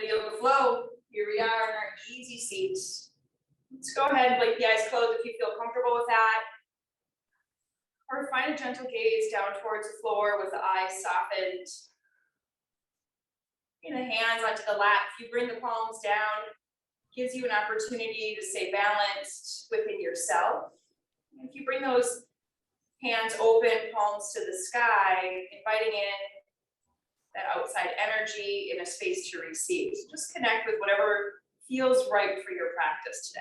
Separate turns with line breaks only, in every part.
Lovely yoga flow. Here we are in our easy seats. Let's go ahead and blink the eyes closed if you feel comfortable with that. Or find a gentle gaze down towards the floor with the eyes softened. Bring the hands onto the lap. If you bring the palms down, gives you an opportunity to stay balanced within yourself. And if you bring those hands open, palms to the sky, inviting in that outside energy in a space to receive. So just connect with whatever feels right for your practice today.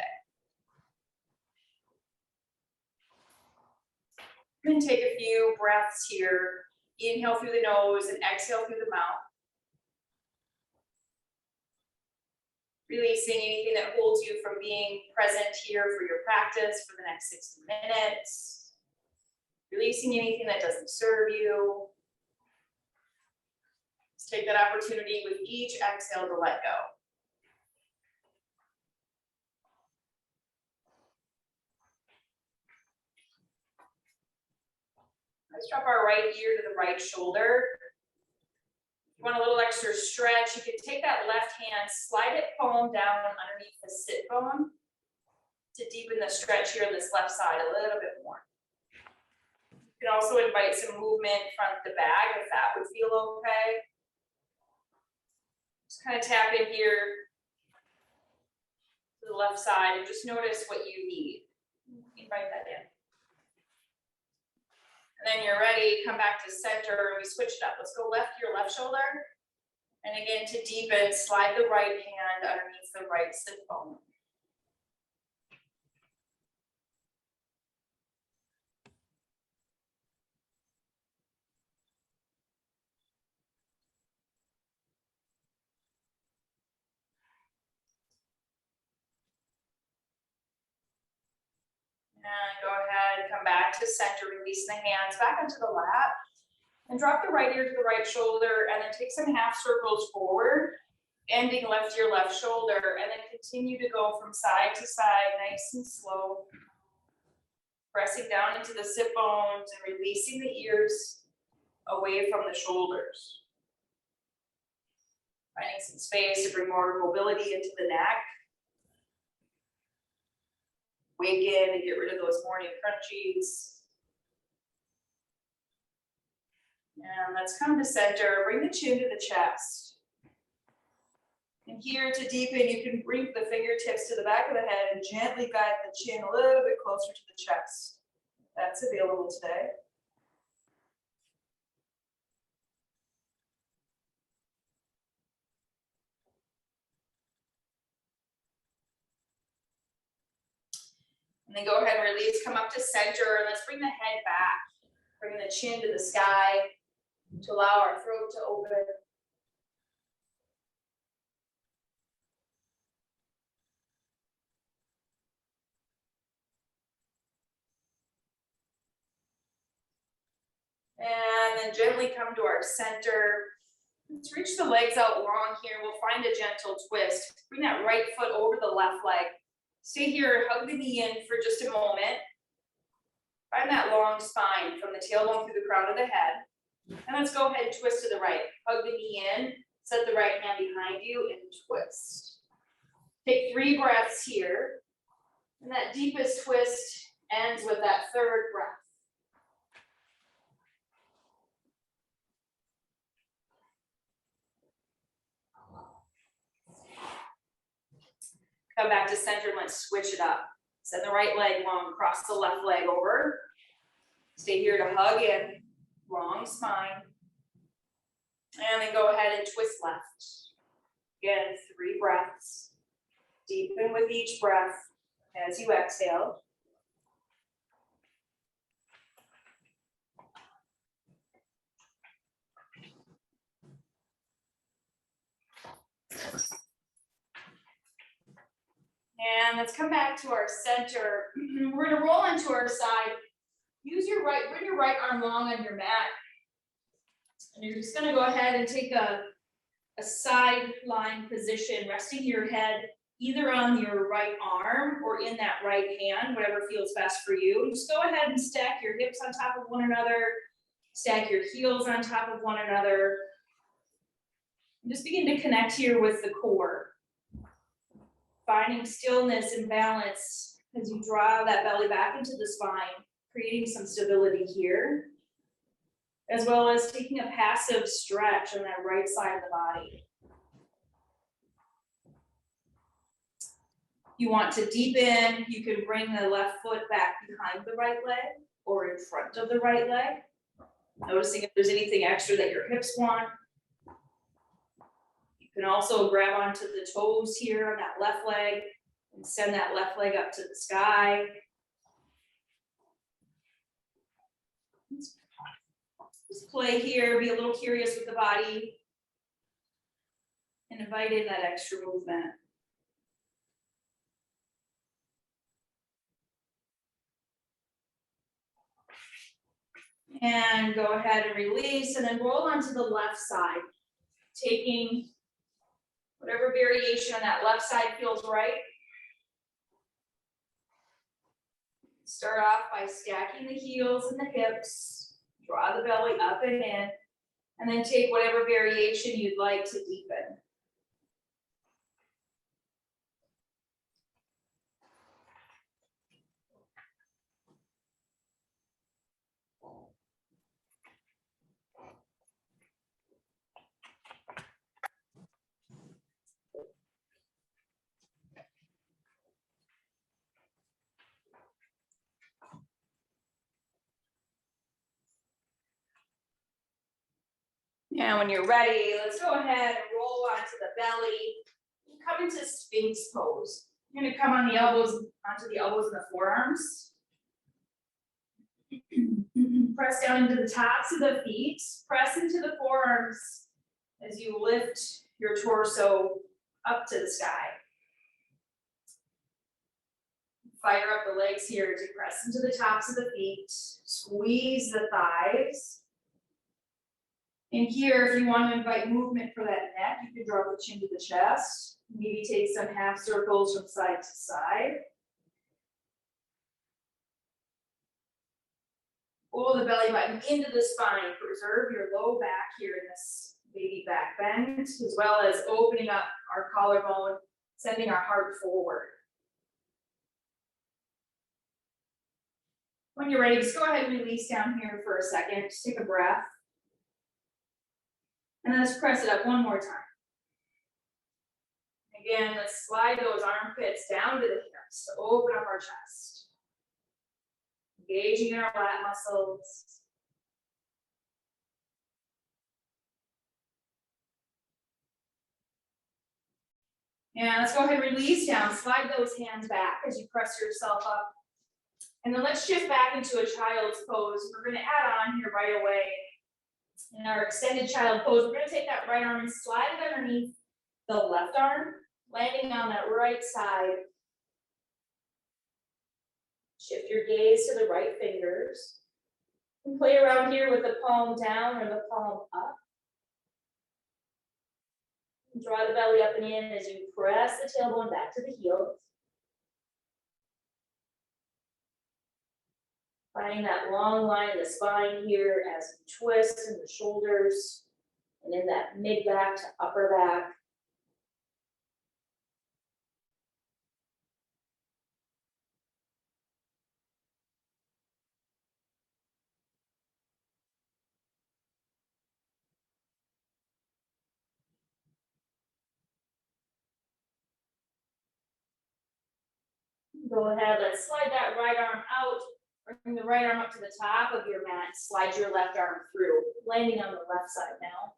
And take a few breaths here. Inhale through the nose and exhale through the mouth. Releasing anything that holds you from being present here for your practice for the next 60 minutes. Releasing anything that doesn't serve you. Let's take that opportunity with each exhale to let go. Let's drop our right ear to the right shoulder. If you want a little extra stretch, you can take that left hand, slide it palm down underneath the sit bone to deepen the stretch here on this left side a little bit more. You can also invite some movement front to back if that would feel okay. Just kind of tap in here to the left side and just notice what you need. Invite that in. And then you're ready, come back to center, and we switch it up. Let's go left, your left shoulder. And again, to deepen, slide the right hand underneath the right sit bone. And go ahead, come back to center, release the hands back onto the lap. And drop the right ear to the right shoulder, and then take some half circles forward, ending left ear, left shoulder, and then continue to go from side to side, nice and slow. Pressing down into the sit bones and releasing the ears away from the shoulders. Finding some space to bring more mobility into the neck. Wake in and get rid of those morning crunchies. And let's come to center. Bring the chin to the chest. And here to deepen, you can bring the fingertips to the back of the head and gently guide the chin a little bit closer to the chest. That's available today. And then go ahead and release, come up to center, and let's bring the head back. Bring the chin to the sky to allow our throat to open. And then gently come to our center. Let's reach the legs out long here. We'll find a gentle twist. Bring that right foot over the left leg. Stay here, hug the knee in for just a moment. Find that long spine from the tailbone through the crown of the head. And let's go ahead and twist to the right. Hug the knee in, set the right hand behind you, and twist. Take 3 breaths here. And that deepest twist ends with that 3rd breath. Come back to center and let's switch it up. Send the right leg long, cross the left leg over. Stay here to hug in, long spine. And then go ahead and twist left. Again, 3 breaths. Deepen with each breath as you exhale. And let's come back to our center. We're gonna roll onto our side. Use your right, bring your right arm long on your mat. And you're just gonna go ahead and take a side lying position, resting your head either on your right arm or in that right hand, whatever feels best for you. Just go ahead and stack your hips on top of one another, stack your heels on top of one another. And just begin to connect here with the core. Finding stillness and balance as you draw that belly back into the spine, creating some stability here, as well as taking a passive stretch on that right side of the body. You want to deepen, you can bring the left foot back behind the right leg or in front of the right leg. Noticing if there's anything extra that your hips want. You can also grab onto the toes here on that left leg and send that left leg up to the sky. Just play here, be a little curious with the body, and invite in that extra movement. And go ahead and release, and then roll onto the left side, taking whatever variation on that left side feels right. Start off by stacking the heels and the hips, draw the belly up and in, and then take whatever variation you'd like to deepen. Now, when you're ready, let's go ahead and roll onto the belly. Come into Sphinx Pose. You're gonna come on the elbows, onto the elbows and the forearms. Press down into the tops of the feet. Press into the forearms as you lift your torso up to the sky. Fire up the legs here to press into the tops of the feet. Squeeze the thighs. And here, if you want to invite movement for that neck, you can draw the chin to the chest. Maybe take some half circles from side to side. Pull the belly button into the spine. Preserve your low back here in this baby back bend, as well as opening up our collarbone, sending our heart forward. When you're ready, just go ahead and release down here for a second. Just take a breath. And then let's press it up one more time. Again, let's slide those armpits down to the hips to open up our chest. Engaging our lat muscles. And let's go ahead and release down. Slide those hands back as you press yourself up. And then let's shift back into a child's pose. We're going to add on here right away. In our extended child pose, we're going to take that right arm and slide it underneath the left arm, landing on that right side. Shift your gaze to the right fingers. And play around here with the palm down or the palm up. And draw the belly up and in as you press the tailbone back to the heels. Finding that long line in the spine here as you twist in the shoulders and in that mid back to upper back. Go ahead, let's slide that right arm out. Bring the right arm up to the top of your mat. Slide your left arm through, landing on the left side now.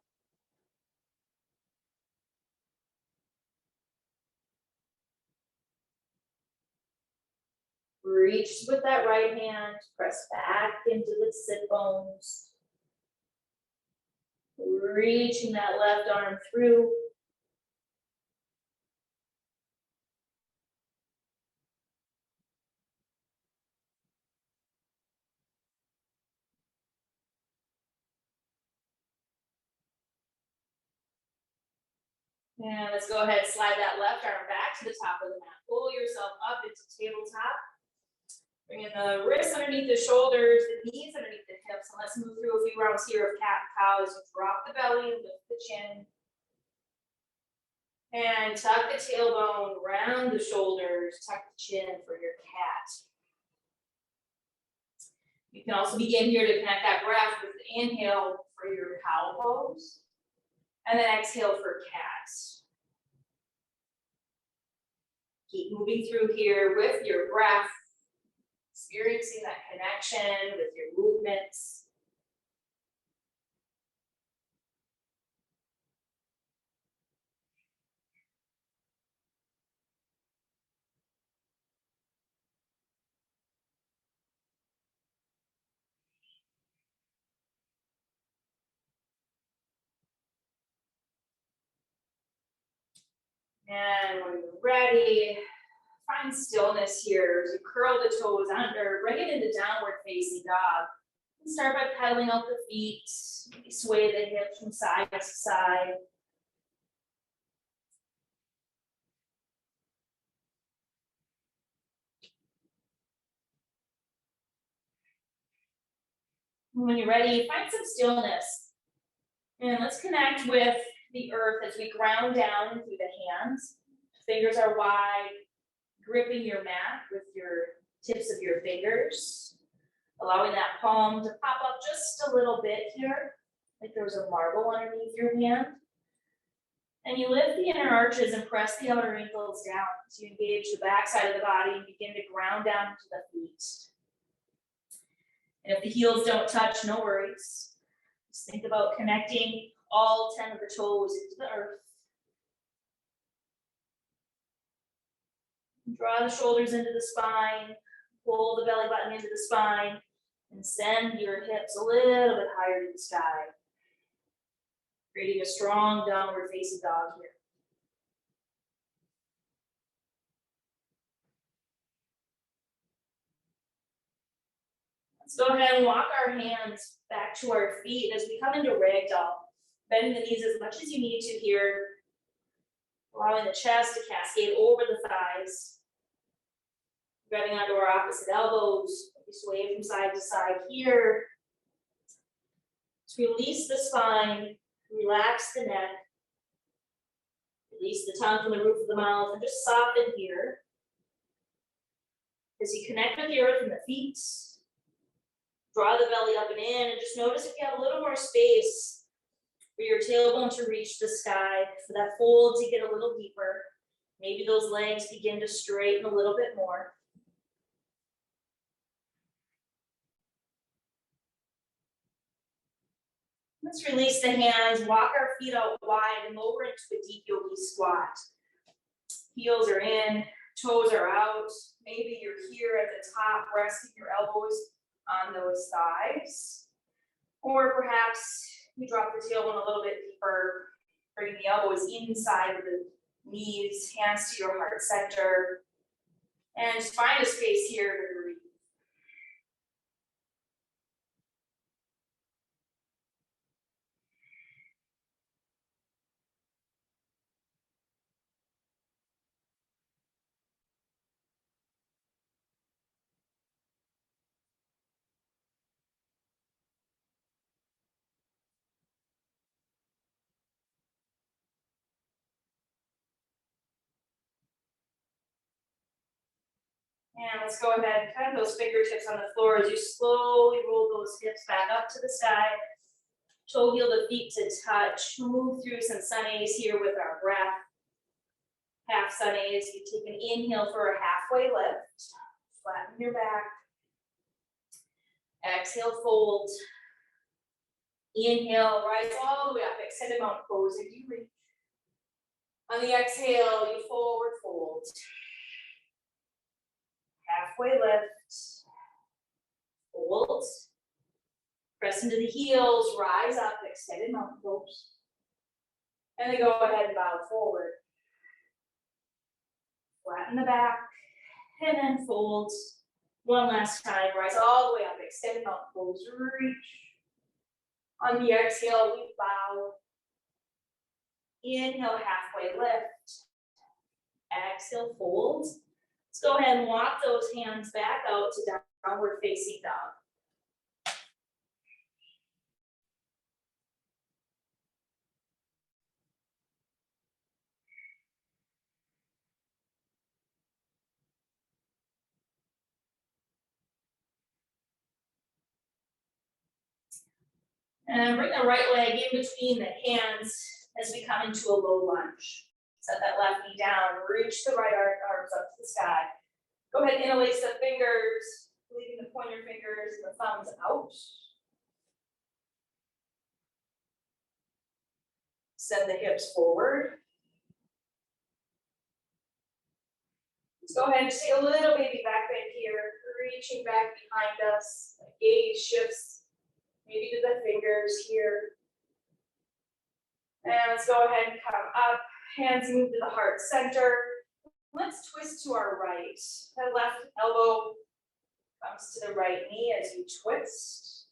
Reach with that right hand, press back into the sit bones. Reaching that left arm through. And let's go ahead and slide that left arm back to the top of the mat. Pull yourself up into tabletop. Bring in the wrists underneath the shoulders, the knees underneath the hips. And let's move through a few rounds here of cat and cow as you drop the belly, lift the chin. And tuck the tailbone, round the shoulders, tuck the chin for your cat. You can also begin here to connect that breath with the inhale for your cow pose, and then exhale for cat. Keep moving through here with your breath, experiencing that connection with your movements. And when you're ready, find stillness here as you curl the toes under, bring it into downward facing dog. And start by pedaling out the feet, maybe sway the hips from side to side. And when you're ready, find some stillness. And let's connect with the earth as we ground down through the hands. Fingers are wide, gripping your mat with your tips of your fingers, allowing that palm to pop up just a little bit here, like there was a marble underneath your hand. And you lift the inner arches and press the outer ankles down as you engage the back side of the body and begin to ground down to the feet. And if the heels don't touch, no worries. Just think about connecting all 10 of the toes into the earth. Draw the shoulders into the spine, pull the belly button into the spine, and send your hips a little bit higher to the sky. Creating a strong downward facing dog here. Let's go ahead and walk our hands back to our feet as we come into Ragdoll. Bending the knees as much as you need to here. Allowing the chest to cascade over the thighs. Grabbing onto our opposite elbows. We sway from side to side here. Let's release the spine. Relax the neck. Release the tongue from the roof of the mouth and just soften here. As you connect with the earth and the feet, draw the belly up and in, and just notice if you have a little more space for your tailbone to reach the sky, for that fold to get a little deeper. Maybe those legs begin to straighten a little bit more. Let's release the hands, walk our feet out wide and lower into a deep yogi squat. Heels are in, toes are out. Maybe you're here at the top, resting your elbows on those thighs. Or perhaps you drop the tailbone a little bit deeper, bringing the elbows inside of the knees, hands to your heart center. And just find a space here to breathe. And let's go ahead and kind of those fingertips on the floor as you slowly roll those hips back up to the sky. Toe heel the feet to touch. Move through some sun A's here with our breath. Half sun A's. You take an inhale for a halfway lift. Flatten your back. Exhale, fold. Inhale, rise all the way up. Extended mountain pose if you reach. On the exhale, you forward fold. Halfway lift, fold, press into the heels, rise up, extended mountain pose. And then go ahead and bow forward. Flatten the back, and then fold. One last time, rise all the way up, extended mountain pose, reach. On the exhale, we bow. Inhale, halfway lift. Exhale, fold. Let's go ahead and walk those hands back out to downward facing dog. And bring the right leg in between the hands as we come into a low lunge. Set that left knee down, reach the right arms up to the sky. Go ahead and interlace the fingers, leaving the pointer fingers and the thumbs out. Send the hips forward. Let's go ahead and just take a little baby back bend here, reaching back behind us. Gaze shifts maybe to the fingers here. And let's go ahead and come up. Hands move to the heart center. Let's twist to our right. The left elbow comes to the right knee as you twist.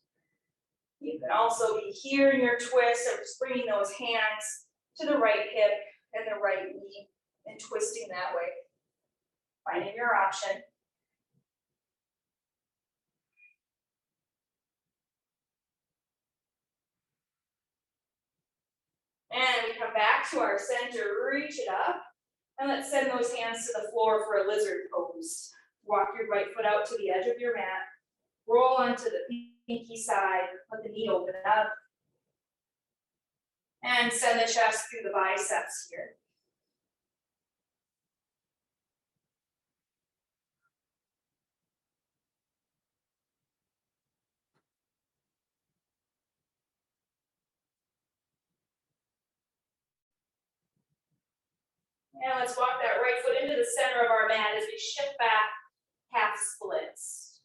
You can also be here in your twist, or just bringing those hands to the right hip and the right knee and twisting that way. Finding your option. And we come back to our center, reach it up, and let's send those hands to the floor for a lizard pose. Walk your right foot out to the edge of your mat, roll onto the pinky side, let the knee open up, and send the chest through the biceps here. And let's walk that right foot into the center of our mat as we shift back, half splits.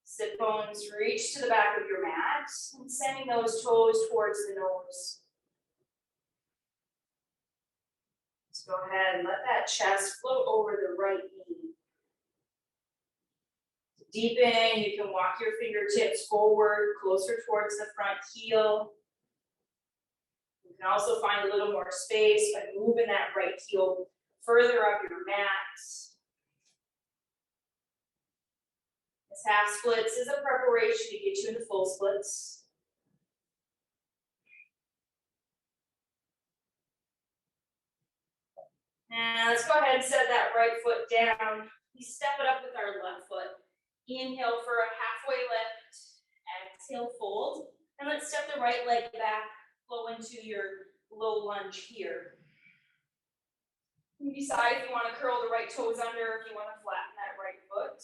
Sit bones reach to the back of your mat and sending those toes towards the nose. Let's go ahead and let that chest float over the right knee. Deepen, you can walk your fingertips forward, closer towards the front heel. You can also find a little more space by moving that right heel further up your mat. This half splits is a preparation to get you into full splits. And let's go ahead and set that right foot down. We step it up with our left foot. Inhale for a halfway lift. Exhale, fold. And let's step the right leg back. Flow into your low lunge here. You decide if you want to curl the right toes under, if you want to flatten that right foot.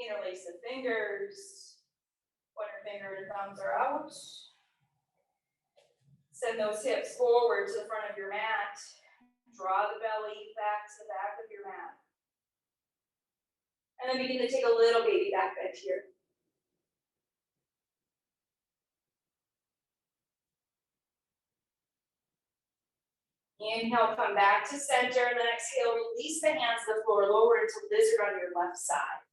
Interlace the fingers. Pointer finger and thumbs are out. Send those hips forward to the front of your mat. Draw the belly back to the back of your mat. And then begin to take a little baby back bend here. Inhale, come back to center, and then exhale, release the hands to the floor, lower into lizard on your left side.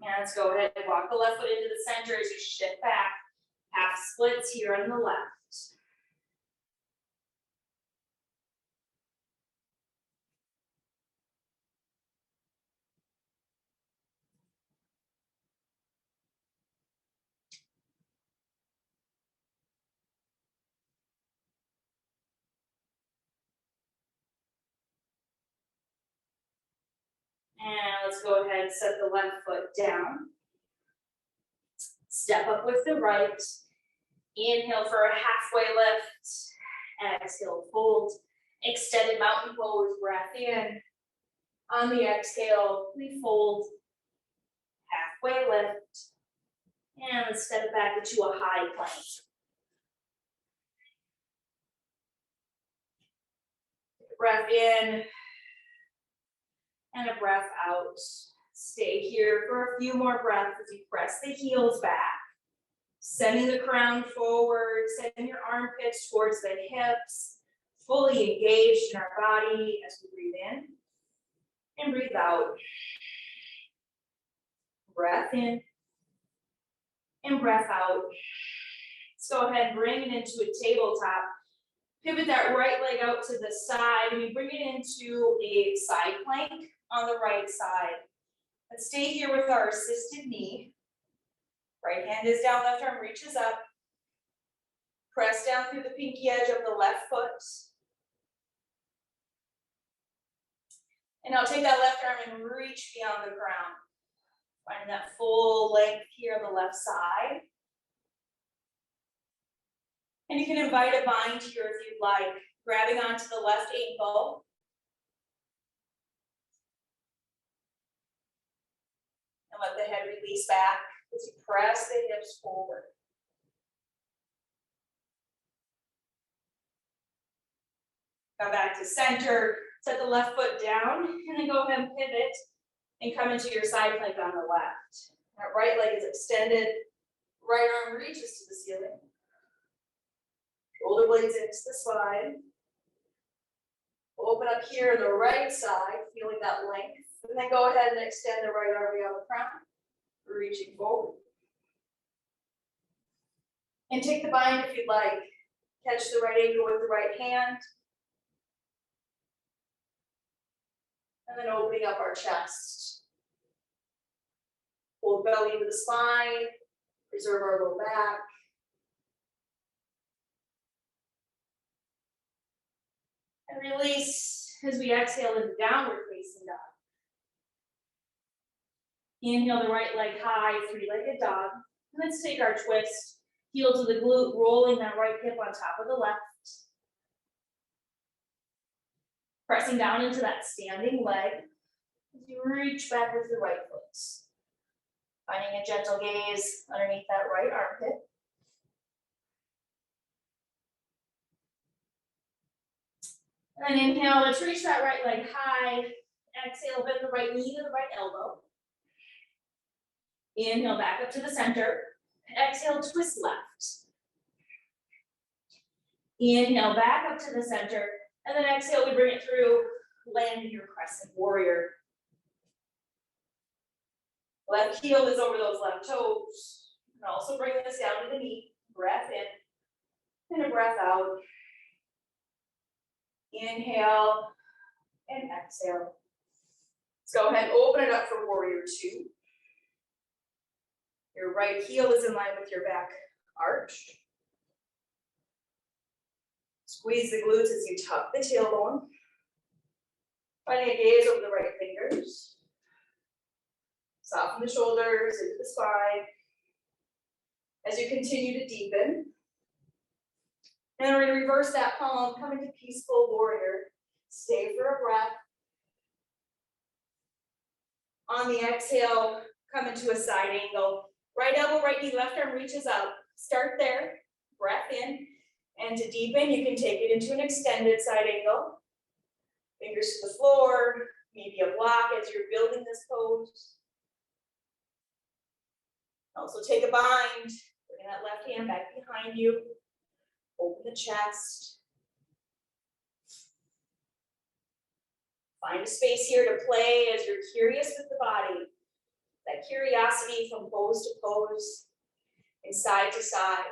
And let's go ahead and walk the left foot into the center as you shift back. Half splits here on the left. And let's go ahead and set the left foot down. Step up with the right. Inhale for a halfway lift. Exhale, fold. Extended mountain pose, breath in. On the exhale, we fold. Halfway lift. And let's step it back into a high plank. Breath in. And a breath out. Stay here for a few more breaths as you press the heels back. Sending the crown forward, sending your armpits towards the hips, fully engaged in our body as we breathe in and breathe out. Breath in and breath out. Let's go ahead and bring it into a tabletop. Pivot that right leg out to the side, and we bring it into a side plank on the right side. Let's stay here with our assisted knee. Right hand is down, left arm reaches up. Press down through the pinky edge of the left foot. And now take that left arm and reach beyond the ground. Finding that full length here on the left side. And you can invite a bind here if you'd like, grabbing onto the left ankle. And let the head release back as you press the hips forward. Come back to center, set the left foot down, and then go ahead and pivot and come into your side plank on the left. That right leg is extended, right arm reaches to the ceiling. Shoulder blades into the spine. Open up here on the right side, feeling that length. And then go ahead and extend the right arm beyond the crown, reaching forward. And take the bind if you'd like. Catch the right ankle with the right hand. And then opening up our chest. Hold belly to the spine, preserve our low back. And release as we exhale into downward facing dog. Inhale the right leg high, three-legged dog. And let's take our twist. Heel to the glute, rolling that right hip on top of the left. Pressing down into that standing leg as you reach back with the right foot. Finding a gentle gaze underneath that right armpit. And then inhale, let's reach that right leg high. Exhale, bend the right knee to the right elbow. Inhale, back up to the center. Exhale, twist left. Inhale, back up to the center. And then exhale, we bring it through, land in your Crescent Warrior. Left heel is over those left toes. And also bring this down to the knee. Breath in and a breath out. Inhale and exhale. Let's go ahead and open it up for Warrior 2. Your right heel is in line with your back arch. Squeeze the glutes as you tuck the tailbone. Finding a gaze over the right fingers. Soften the shoulders into the spine. As you continue to deepen. And we're going to reverse that palm, come into Peaceful Warrior. Stay for a breath. On the exhale, come into a side angle. Right elbow, right knee, left arm reaches up. Start there, breath in. And to deepen, you can take it into an extended side angle. Fingers to the floor, maybe a block as you're building this pose. Also take a bind, bring that left hand back behind you. Open the chest. Find a space here to play as you're curious with the body. That curiosity from pose to pose and side to side.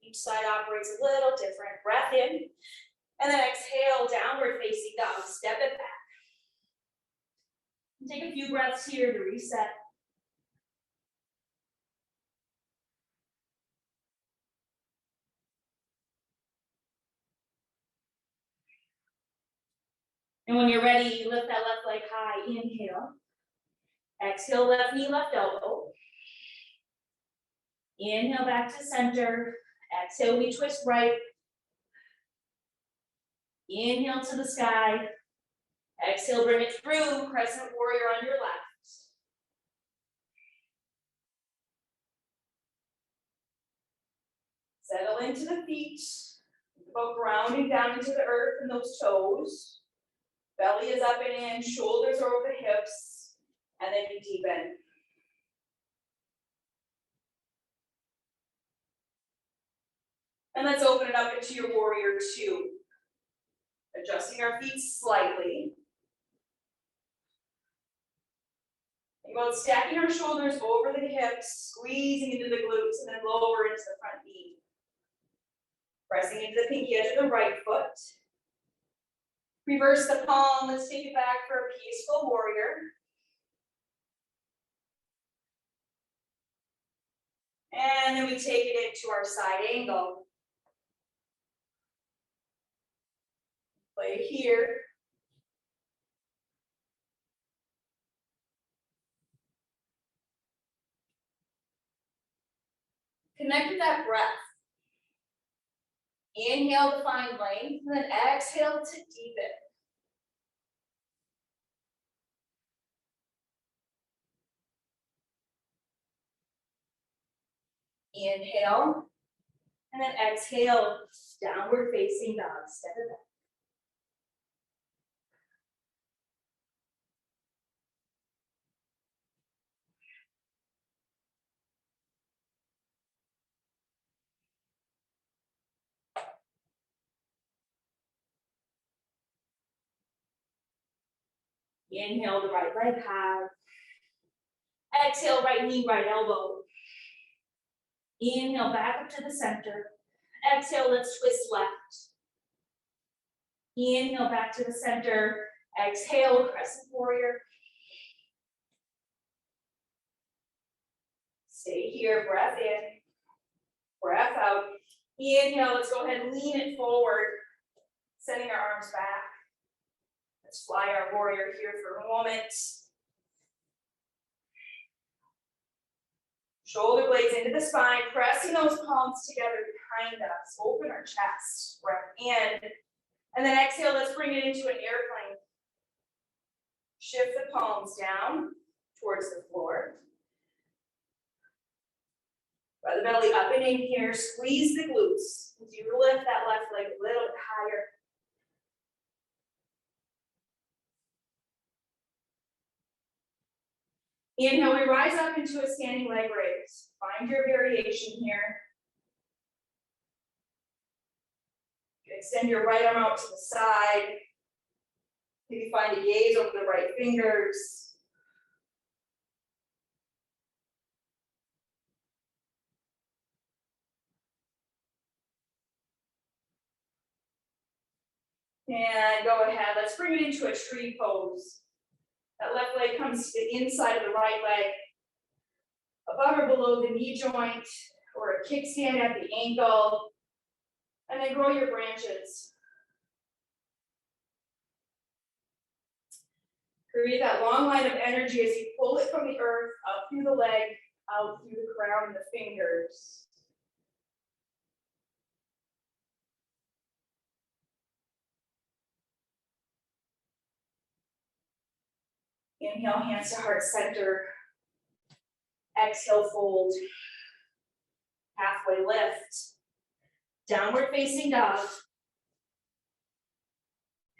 Each side operates a little different. Breath in, and then exhale, downward facing dog. Step it back. And take a few breaths here to reset. And when you're ready, lift that left leg high. Inhale. Exhale, left knee, left elbow. Inhale, back to center. Exhale, we twist right. Inhale to the sky. Exhale, bring it through. Crescent Warrior on your left. Settle into the feet. Think about grounding down into the earth and those toes. Belly is up and in, shoulders are over the hips, and then you deepen. And let's open it up into your Warrior 2. Adjusting our feet slightly. Think about stacking our shoulders over the hips, squeezing into the glutes, and then lower into the front knee. Pressing into the pinky edge of the right foot. Reverse the palm, let's take it back for a peaceful warrior. And then we take it into our side angle. Play here. Connect with that breath. Inhale to find length, and then exhale to deepen. Inhale, and then exhale, downward facing dog, step it back. Inhale, the right leg high. Exhale, right knee, right elbow. Inhale, back up to the center. Exhale, let's twist left. Inhale, back to the center. Exhale, Crescent Warrior. Stay here, breath in, breath out. Inhale, let's go ahead and lean it forward, sending our arms back. Let's fly our warrior here for a moment. Shoulder blades into the spine, pressing those palms together behind us. Open our chest, breath in. And then exhale, let's bring it into an airplane. Shift the palms down towards the floor. Draw the belly up and in here, squeeze the glutes. As you lift that left leg a little bit higher. Inhale, we rise up into a standing leg raise. Find your variation here. Extend your right arm out to the side. Maybe find a gaze over the right fingers. And go ahead, let's bring it into a tree pose. That left leg comes to the inside of the right leg, above or below the knee joint, or a kickstand at the ankle, and then grow your branches. Create that long line of energy as you pull it from the earth, up through the leg, out through the crown and the fingers. Inhale, hands to heart center. Exhale, fold. Halfway lift. Downward facing dog.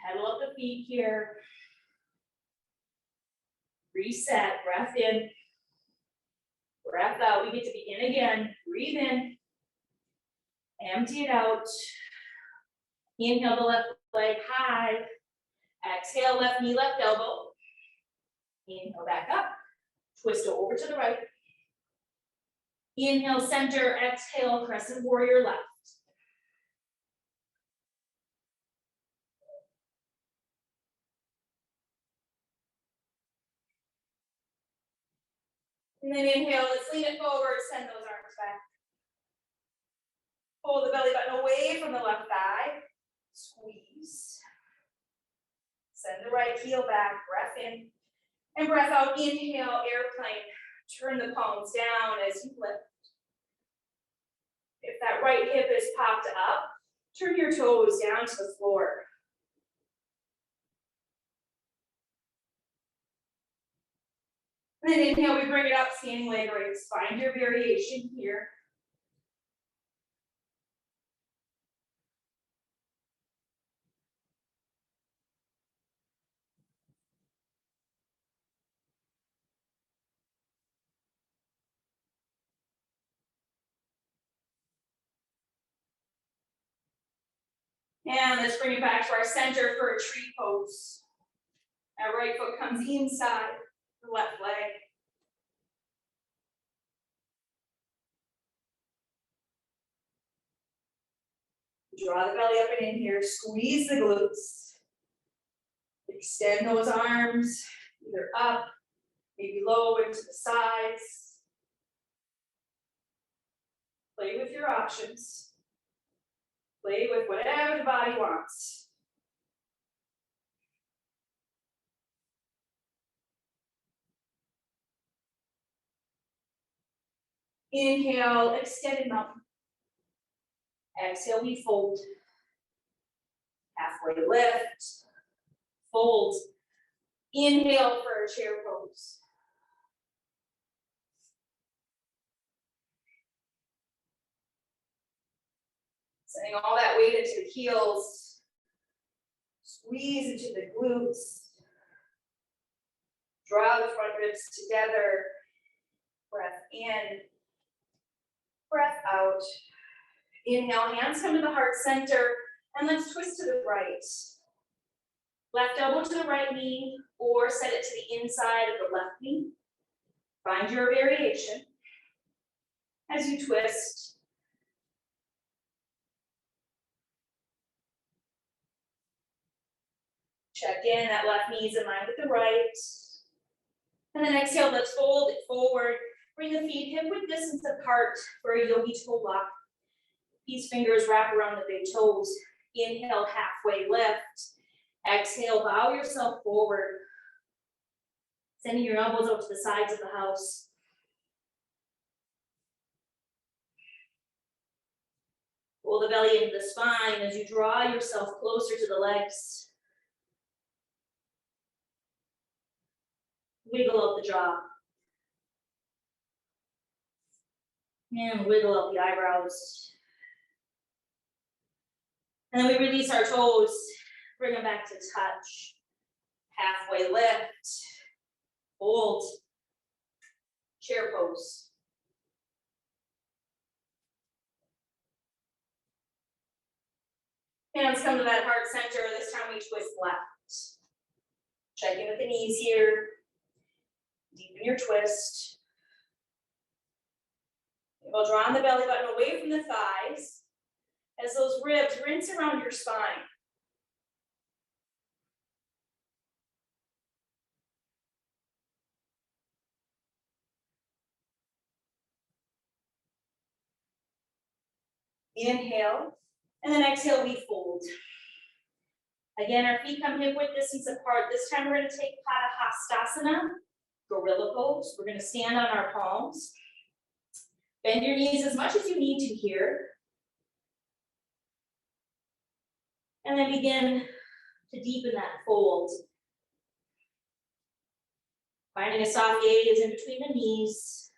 Pedal up the feet here. Reset, breath in. Breath out, we get to begin again. Breathe in. Empty it out. Inhale the left leg high. Exhale, left knee, left elbow. Inhale back up. Twist over to the right. Inhale, center, exhale, Crescent Warrior left. And then inhale, let's lean it forward, send those arms back. Pull the belly button away from the left thigh. Squeeze. Send the right heel back, breath in. And breath out, inhale, airplane. Turn the palms down as you lift. If that right hip is popped up, turn your toes down to the floor. And then inhale, we bring it up, standing leg raise. Find your variation here. And let's bring it back to our center for a tree pose. Our right foot comes inside the left leg. Draw the belly up and in here, squeeze the glutes. Extend those arms, either up, maybe low into the sides. Play with your options. Play with whatever the body wants. Inhale, extended mountain. Exhale, we fold. Halfway lift. Fold. Inhale for a chair pose. Sending all that weight into the heels. Squeeze into the glutes. Draw the front ribs together. Breath in. Breath out. Inhale, hands come to the heart center, and let's twist to the right. Left elbow to the right knee, or set it to the inside of the left knee. Find your variation. As you twist, check in, that left knee is in line with the right. And then exhale, let's fold it forward. Bring the feet hip-width distance apart for a yogi toe lock. These fingers wrap around the big toes. Inhale, halfway lift. Exhale, bow yourself forward. Sending your elbows out to the sides of the house. Pull the belly into the spine as you draw yourself closer to the legs. Wiggle out the jaw. And wiggle out the eyebrows. And then we release our toes, bring them back to touch. Halfway lift, fold, chair pose. Hands come to that heart center. This time we twist left. Check in with the knees here. Deepen your twist. We'll draw the belly button away from the thighs as those ribs rinse around your spine. Inhale, and then exhale, we fold. Again, our feet come hip-width distance apart. This time we're going to take Padahastasana, gorilla pose. We're going to stand on our palms. Bend your knees as much as you need to here. And then begin to deepen that fold. Finding a soft gaze in between the knees.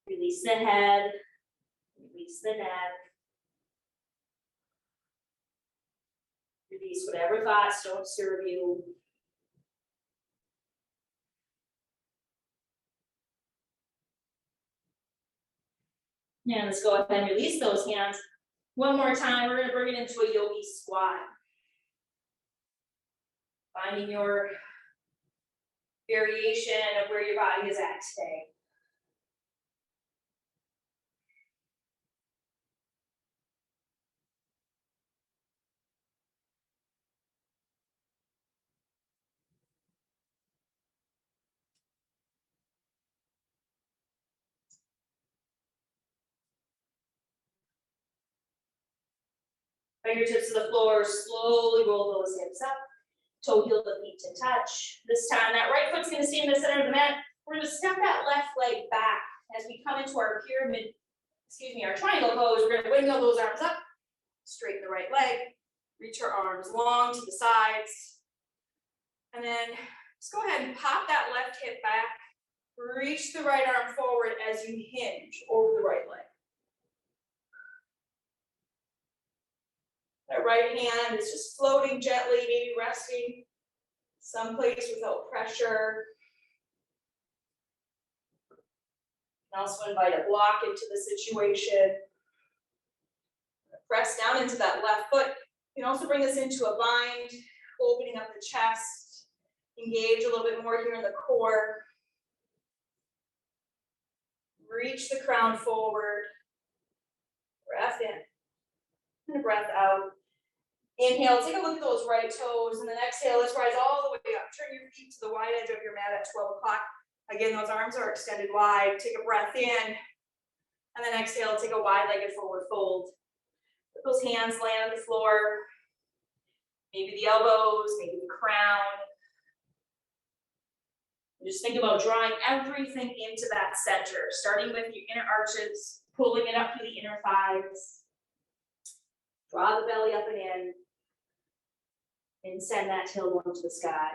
Release the head, release the neck. Release whatever thoughts don't serve you. And let's go ahead and release those hands. One more time, we're going to bring it into a yogi squat. Finding your variation of where your body is at today. Fingertips to the floor, slowly roll those hips up. Toe heel the feet to touch. This time, that right foot's gonna stay in the center of the mat. We're gonna step that left leg back as we come into our our triangle pose. We're gonna wiggle those arms up, straighten the right leg, reach your arms long to the sides. And then just go ahead and pop that left hip back. Reach the right arm forward as you hinge over the right leg. That right hand is just floating gently, maybe resting someplace without pressure. And also invite a block into the situation. Press down into that left foot. You can also bring this into a bind, opening up the chest. Engage a little bit more here in the core. Reach the crown forward. Breath in. And a breath out. Inhale, take a look at those right toes, and then exhale, let's rise all the way up. Turn your feet to the wide edge of your mat at 12 o'clock. Again, those arms are extended wide. Take a breath in, and then exhale, take a wide-legged forward fold. Let those hands land on the floor. Maybe the elbows, maybe the crown. Just think about drawing everything into that center, starting with your inner arches, pulling it up through the inner thighs. Draw the belly up and in. And send that tailbone to the sky.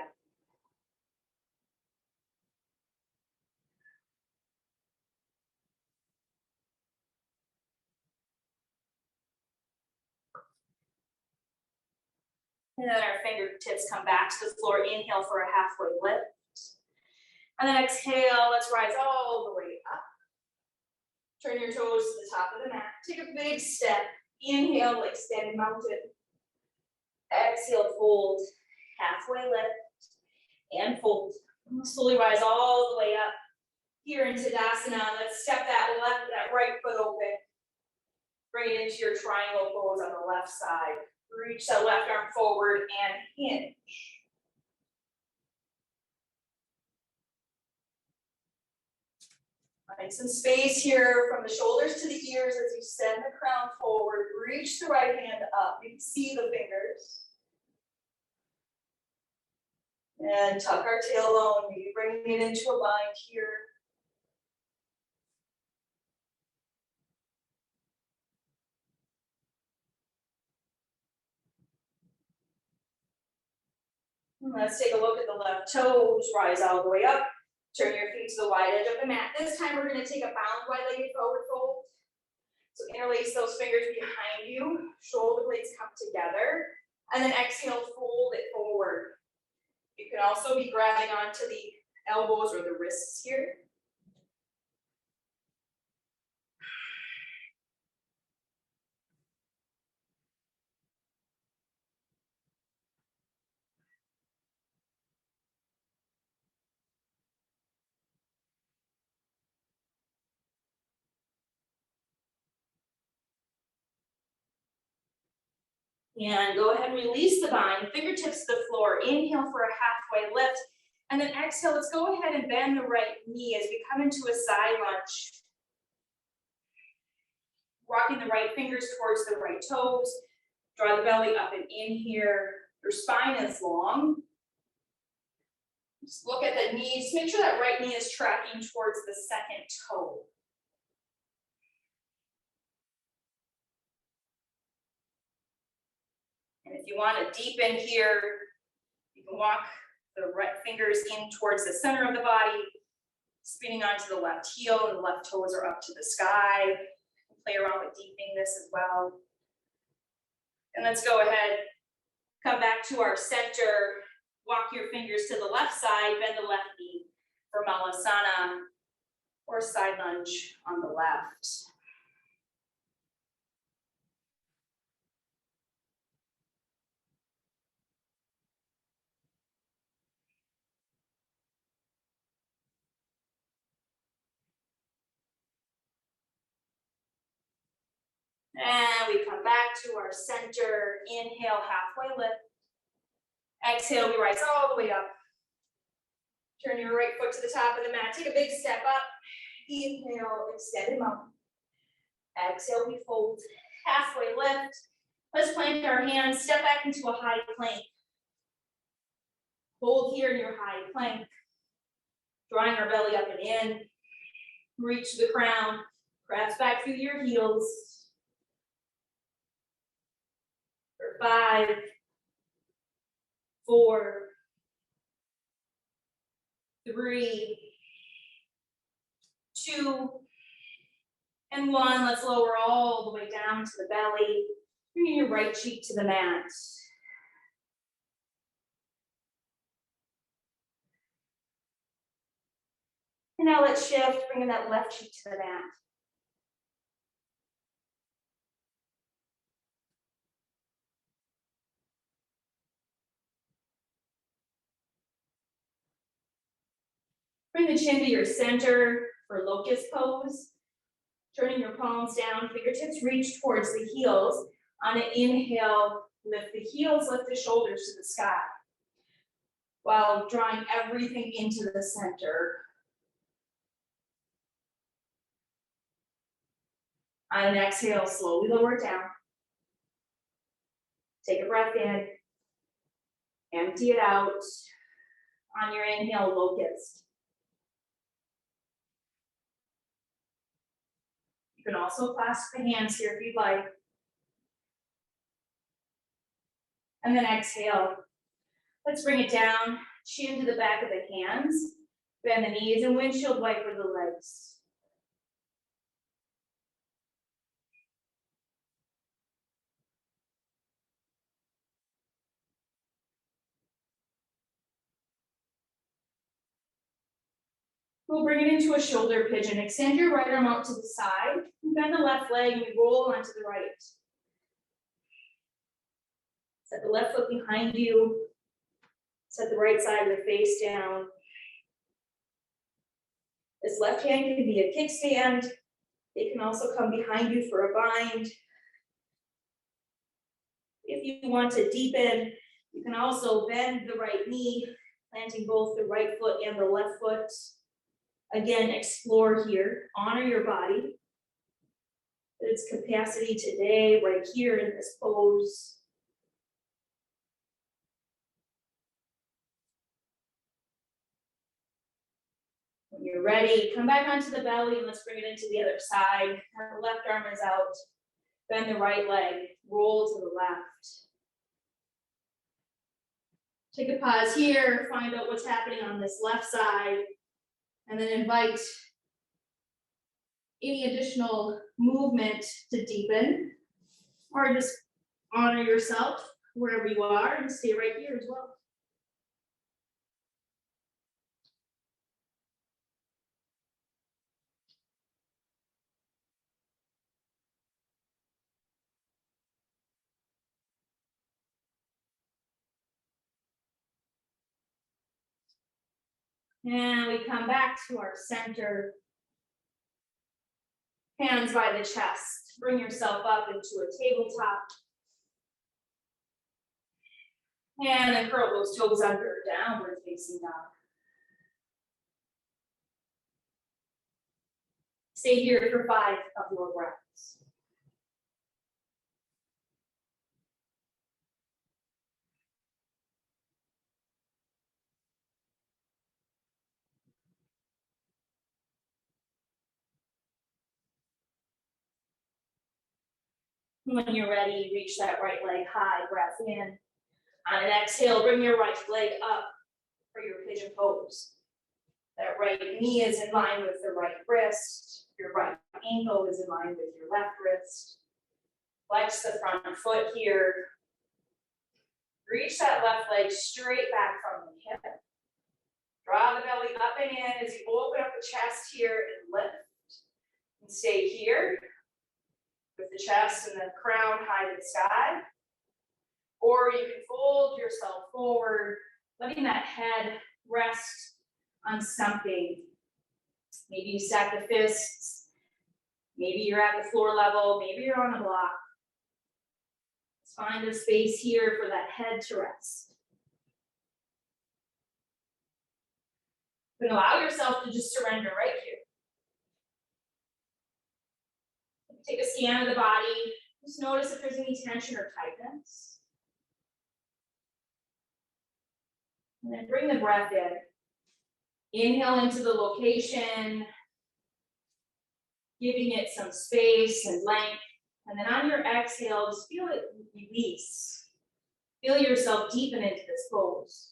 And then our fingertips come back to the floor. Inhale for a halfway lift. And then exhale, let's rise all the way up. Turn your toes to the top of the mat. Take a big step. Inhale, extend mountain. Exhale, fold. Halfway lift. And fold. Slowly rise all the way up. Here in Tadasana, let's step that right foot open. Bring it into your triangle pose on the left side. Reach that left arm forward and hinge. Find some space here from the shoulders to the ears as you send the crown forward. Reach the right hand up. You can see the fingers. And tuck our tailbone, maybe bringing it into a bind here. Let's take a look at the left toes, rise all the way up. Turn your feet to the wide edge of the mat. This time we're going to take a bound wide-legged forward fold. So interlace those fingers behind you, shoulder blades come together, and then exhale, fold it forward. You can also be grabbing onto the elbows or the wrists here. And go ahead and release the bind, fingertips to the floor. Inhale for a halfway lift. And then exhale, let's go ahead and bend the right knee as we come into a side lunge. Walking the right fingers towards the right toes. Draw the belly up and in here. Your spine is long. Just look at the knees. Make sure that right knee is tracking towards the second toe. And if you want to deepen here, you can walk the right fingers in towards the center of the body, spinning onto the left heel, and the left toes are up to the sky. Play around with deepening this as well. And let's go ahead, come back to our center, walk your fingers to the left side, bend the left knee for Malasana or side lunge on the left. And we come back to our center. Inhale, halfway lift. Exhale, we rise all the way up. Turn your right foot to the top of the mat. Take a big step up. Inhale, extend them out. Exhale, we fold. Halfway lift. Let's plant our hands. Step back into a high plank. Hold here in your high plank. Drawing our belly up and in. Reach the crown. Grasp back through your heels. For 5, 4, 3, 2, and 1. Let's lower all the way down to the belly. Bring your right cheek to the mat. And now let's shift, bringing that left cheek to the mat. Bring the chin to your center for Locust Pose. Turning your palms down, fingertips reach towards the heels. On an inhale, lift the heels, lift the shoulders to the sky, while drawing everything into the center. On an exhale, slowly lower it down. Take a breath in, empty it out. On your inhale, locust. You can also clasp the hands here if you'd like. And then exhale. Let's bring it down, chin to the back of the hands. Bend the knees and windshield wiper the legs. We'll bring it into a shoulder pigeon. Extend your right arm out to the side. Bend the left leg and we roll onto the right. Set the left foot behind you. Set the right side of the face down. This left hand can be a kickstand. It can also come behind you for a bind. If you want to deepen, you can also bend the right knee, planting both the right foot and the left foot. Again, explore here, honor your body, its capacity today, right here in this pose. When you're ready, come back onto the belly and let's bring it into the other side. The left arm is out. Bend the right leg, roll to the left. Take a pause here, find out what's happening on this left side, and then invite any additional movement to deepen, or just honor yourself wherever you are and stay right here as well. And we come back to our center. Hands by the chest. Bring yourself up into a tabletop. And then curl those toes under, downward facing dog. Stay here for 5 more breaths. When you're ready, reach that right leg high, breath in. On an exhale, bring your right leg up for your pigeon pose. That right knee is in line with the right wrist. Your right ankle is in line with your left wrist. Flex the front foot here. Reach that left leg straight back from the hip. Draw the belly up and in as you open up the chest here and lift. And stay here with the chest and the crown high to the sky. Or you can fold yourself forward, letting that head rest on something. Maybe you stack the fists. Maybe you're at the floor level. Maybe you're on a block. Let's find a space here for that head to rest. You can allow yourself to just surrender right here. Take a scan of the body. Just notice if there's any tension or tightness. And then bring the breath in. Inhale into the location, giving it some space and length. And then on your exhale, just feel it release. Feel yourself deepen into this pose.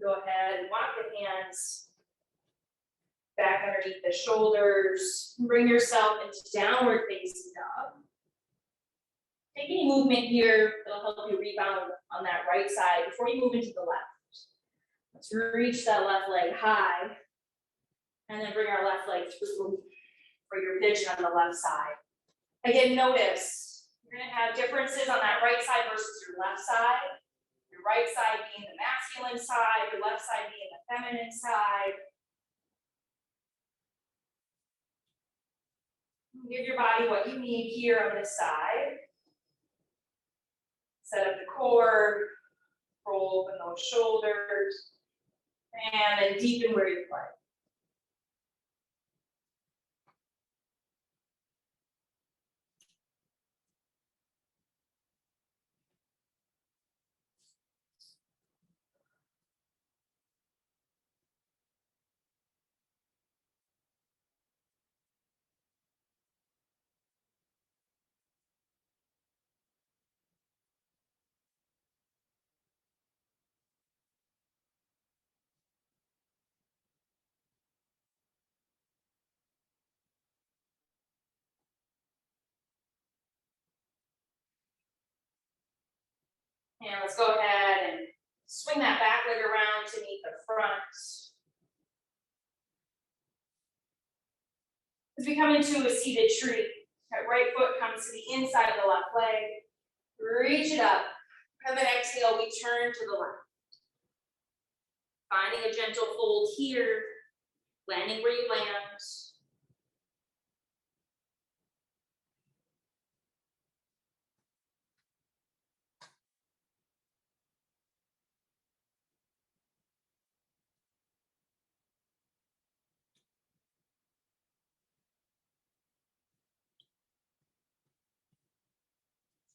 Go ahead and walk the hands back back underneath the shoulders. Bring yourself into downward facing dog. Take any movement here that'll help you rebound on that right side before you move into the left. Let's reach that left leg high, and then bring our left leg through for your pigeon on the left side. Again, notice you're gonna have differences on that right side versus your left side. Your right side being the masculine side, your left side being the feminine side. Give your body what you need here on this side. Set up the core, roll open those shoulders, and then deepen where you play. And let's go ahead and swing that back leg around to meet the front. As we come into a seated tree, that right foot comes to the inside of the left leg. Reach it up. And then exhale, we turn to the left. Finding a gentle fold here, landing where you land.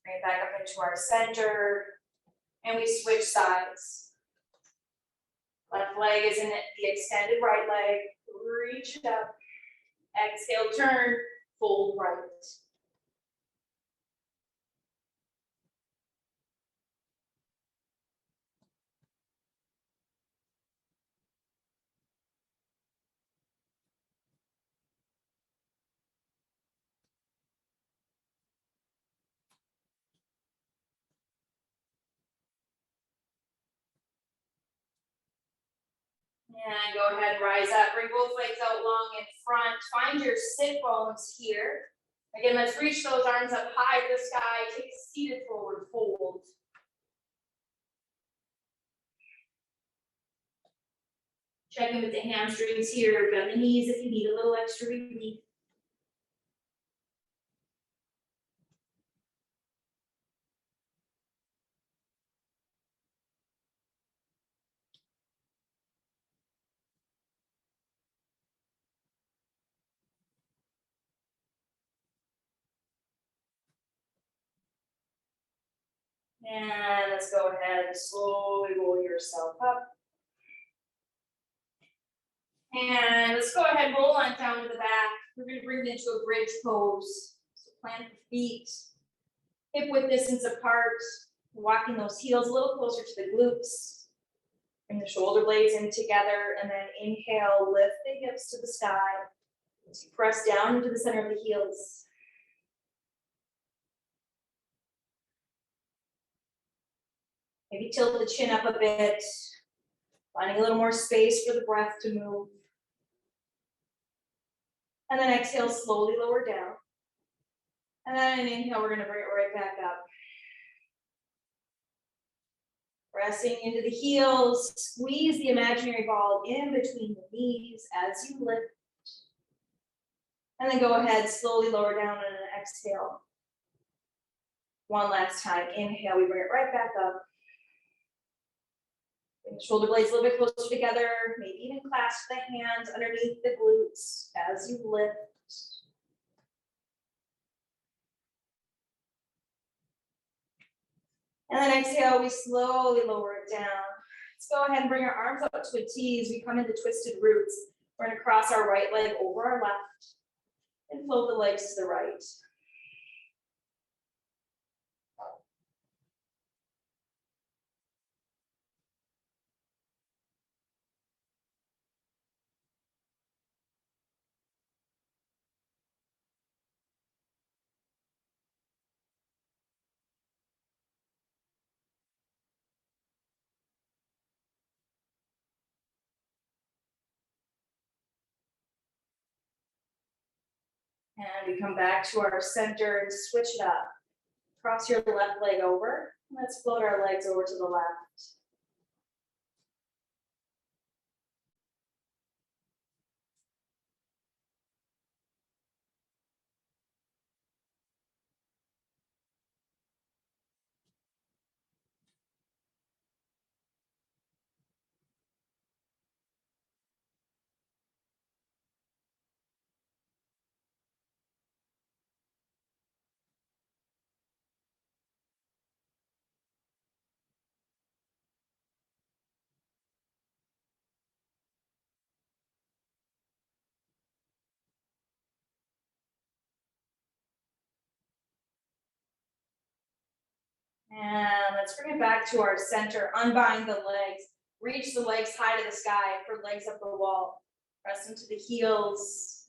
Bring it back up into our center, and we switch sides. Left leg is in the extended right leg. Reach it up. Exhale, turn, fold right. And go ahead and rise up. Bring both legs out long in front. Find your sit bones here. Again, let's reach those arms up high to the sky. Take a seated forward fold. Check in with the hamstrings here. Bend the knees if you need a little extra relief. And let's go ahead and slowly roll yourself up. And let's go ahead and roll on down to the back. We're going to bring it into a bridge pose. So plant the feet, hip width distance apart, walking those heels a little closer to the glutes. Bring the shoulder blades in together, and then inhale, lift the hips to the sky. As you press down into the center of the heels. Maybe tilt the chin up a bit, finding a little more space for the breath to move. And then exhale, slowly lower down. And then inhale, we're gonna bring it right back up. Pressing into the heels, squeeze the imaginary ball in between the knees as you lift. And then go ahead, slowly lower down and an exhale. One last time, inhale, we bring it right back up. Bring the shoulder blades a little bit closer together, maybe even clasp the hands underneath the glutes as you lift. And then exhale, we slowly lower it down. Let's go ahead and bring our arms up to a T as we come into twisted roots. We're gonna cross our right leg over our left and float the legs to the right. And we come back to our center and switch it up. Cross your left leg over. Let's float our legs over to the left. And let's bring it back to our center. Unbind the legs. Reach the legs high to the sky for legs up the wall. Press into the heels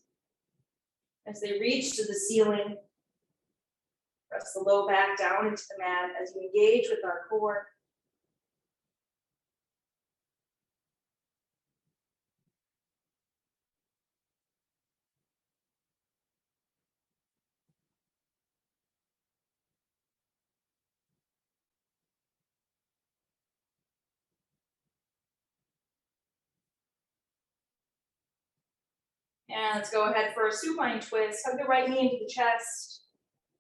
as they reach to the ceiling. Press the low back down into the mat as you engage with our core. And let's go ahead for a supine twist. Hug the right knee into the chest.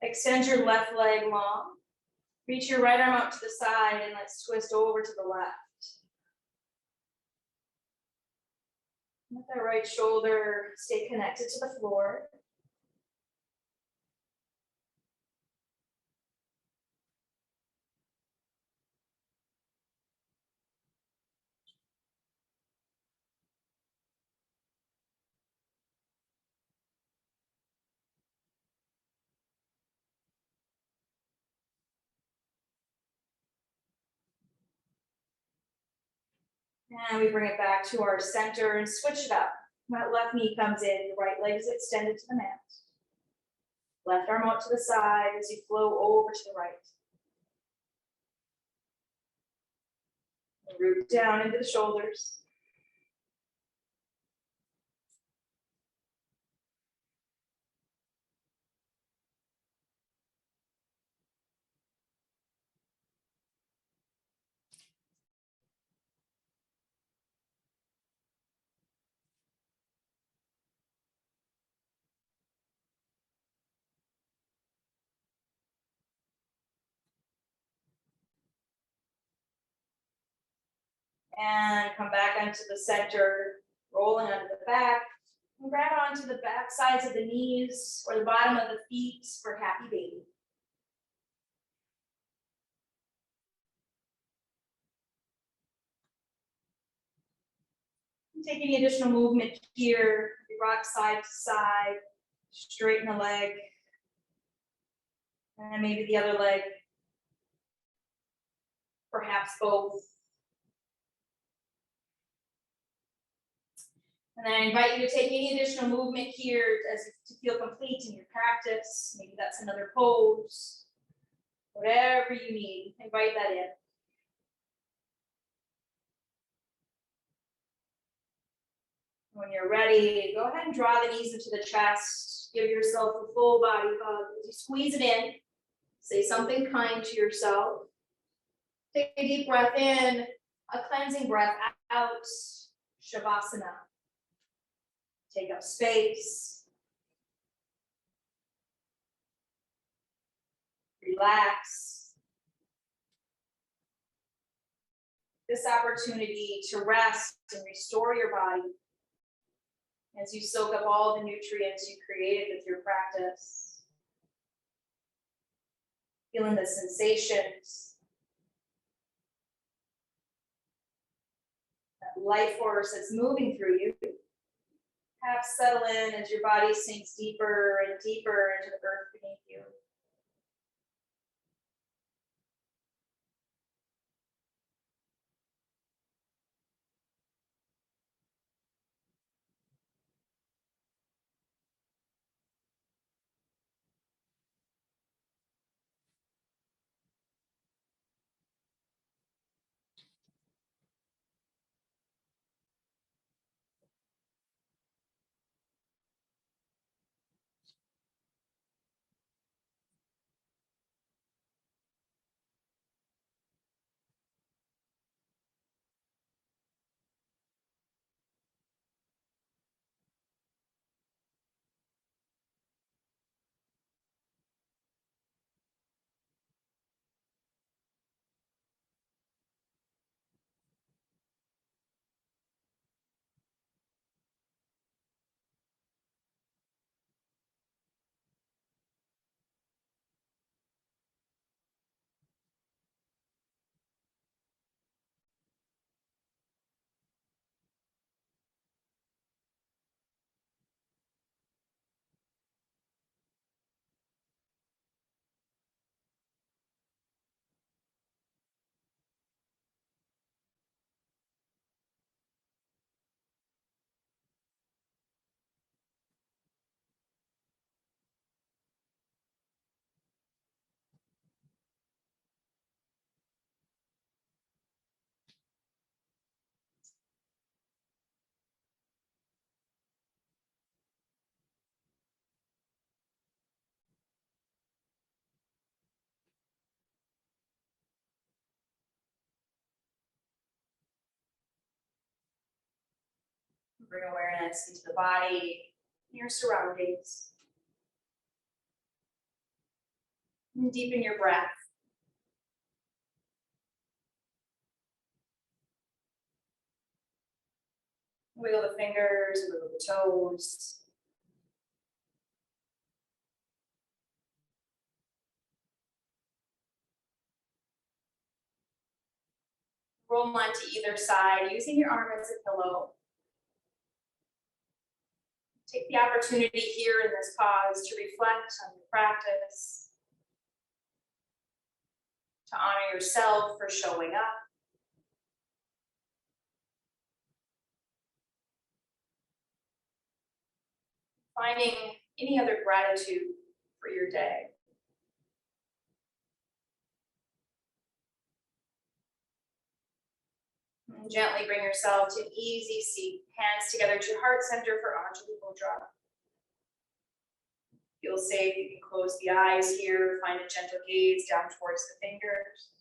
Extend your left leg long. Reach your right arm out to the side and let's twist over to the left. Let that right shoulder stay connected to the floor. And we bring it back to our center and switch it up. That left knee comes in, the right leg is extended to the mat. Left arm out to the side as you flow over to the right. Root down into the shoulders. And come back onto the center, rolling onto the back. And grab onto the back sides of the knees or the bottom of the feet for happy baby. Take any additional movement here, rock side to side, straighten the leg, and then maybe the other leg, perhaps both. And then I invite you to take any additional movement here as to feel complete in your practice. Maybe that's another pose, whatever you need, invite that in. When you're ready, go ahead and draw the knees into the chest. Give yourself a full body hug. As you squeeze it in, say something kind to yourself. Take a deep breath in, a cleansing breath out, Shavasana. Take up space. Relax. This opportunity to rest and restore your body as you soak up all the nutrients you created with your practice. Feeling the sensations, that life force that's moving through you. Perhaps settle in as your body sinks deeper and deeper into the earth beneath you. Bring awareness into the body, your surroundings. And deepen your breath. Wiggle the fingers, wiggle the toes. Roll onto either side, using your arm as a pillow. Take the opportunity here in this pause to reflect on your practice, to honor yourself for showing up. Finding any other gratitude for your day. And gently bring yourself to an easy seat, hands together to heart center for Anjali Mudra. Feel safe, you can close the eyes here, find a gentle gaze down towards the fingers.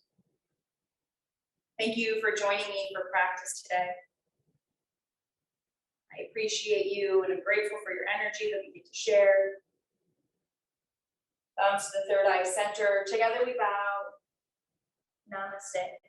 Thank you for joining me for practice today. I appreciate you and I'm grateful for your energy that we get to share. Thumbs to the third eye center. Together we bow. Namaste.